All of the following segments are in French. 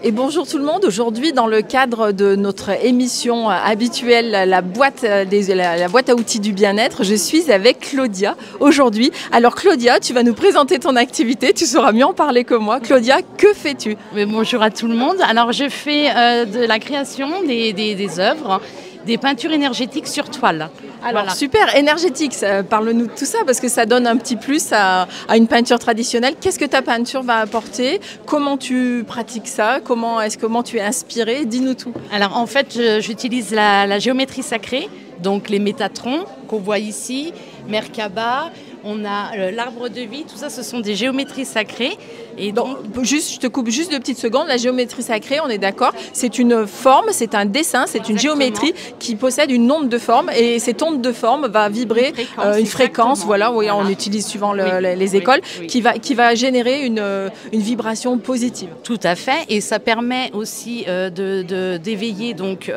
Et bonjour tout le monde. Aujourd'hui, dans le cadre de notre émission habituelle, la boîte à outils du bien-être, je suis avec Claudia aujourd'hui. Alors Claudia, tu vas nous présenter ton activité, tu sauras mieux en parler que moi. Claudia, que fais-tu? Bonjour à tout le monde. Alors je fais de la création des œuvres, des peintures énergétiques sur toile. Alors Voilà. super, énergétique, parle-nous de tout ça parce que ça donne un petit plus à une peinture traditionnelle. Qu'est-ce que ta peinture va apporter? Comment tu pratiques ça? Comment tu es inspirée? Dis-nous tout. Alors en fait, j'utilise la géométrie sacrée, donc les métatrons qu'on voit ici, Merkaba, on a l'arbre de vie, tout ça ce sont des géométries sacrées. Et donc, je te coupe juste 2 petites secondes. La géométrie sacrée, on est d'accord, c'est une forme, c'est un dessin, c'est une géométrie qui possède une onde de forme et cette onde de forme va vibrer une fréquence, voilà, on utilise suivant les écoles, qui va générer une vibration positive. Tout à fait, et ça permet aussi d'éveiller donc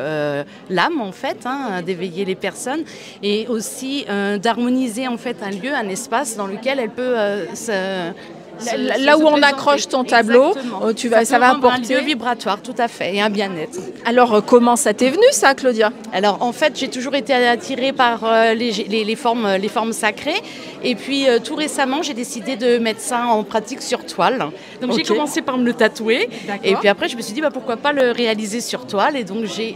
l'âme en fait, d'éveiller les personnes et aussi d'harmoniser en fait un lieu, un espace dans lequel elle peut Là où on accroche ton tableau, ça va apporter un lieu vibratoire, tout à fait, et un bien-être. Alors, comment ça t'est venu ça, Claudia? Alors, en fait, j'ai toujours été attirée par les formes sacrées. Et puis, tout récemment, j'ai décidé de mettre ça en pratique sur toile. Donc, j'ai commencé par me le tatouer. Et puis après, je me suis dit, pourquoi pas le réaliser sur toile. Et donc, j'ai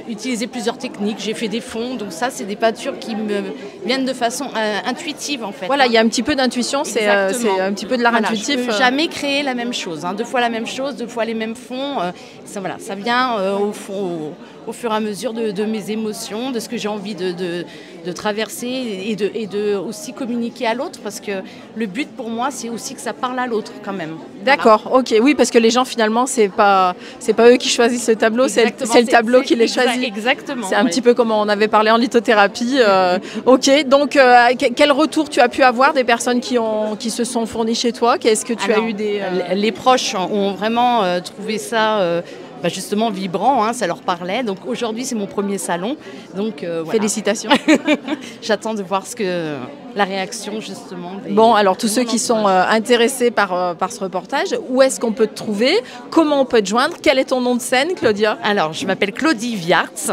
utilisé plusieurs techniques. J'ai fait des fonds. Donc, ça, c'est des peintures qui me viennent de façon intuitive, en fait. Voilà, il y a un petit peu d'intuition. C'est un petit peu de l'art intuitif. Je ne peux jamais créer la même chose. 2 fois la même chose, 2 fois les mêmes fonds. Ça vient au fur et à mesure de mes émotions, de ce que j'ai envie de traverser et de aussi communiquer à l'autre, parce que le but pour moi, c'est aussi que ça parle à l'autre quand même. D'accord, ok, oui, parce que les gens finalement, c'est pas eux qui choisissent le tableau, c'est le tableau qui les choisit. Exactement. C'est un petit peu comme on avait parlé en lithothérapie. Ok, donc quel retour tu as pu avoir des personnes qui se sont fournies chez toi? Qu'est-ce que tu as eu des... Les proches ont vraiment trouvé ça... justement vibrant, ça leur parlait. Donc aujourd'hui, c'est mon premier salon. Donc voilà. Félicitations. J'attends de voir la réaction justement. Bon, alors tous ceux qui sont intéressés par ce reportage, où est-ce qu'on peut te trouver? Comment on peut te joindre? Quel est ton nom de scène, Claudia? Alors, je m'appelle Claudie Viartz,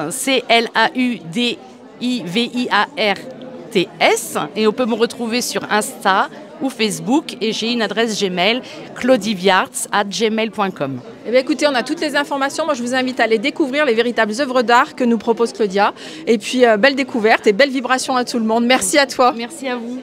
CLAUDIVIARTS, et on peut me retrouver sur Insta ou Facebook, et j'ai une adresse Gmail, claudieviartz@gmail.com. Eh bien, écoutez, on a toutes les informations. Moi, je vous invite à aller découvrir les véritables œuvres d'art que nous propose Claudia. Et puis, belle découverte et belle vibration à tout le monde. Merci à toi. Merci à vous.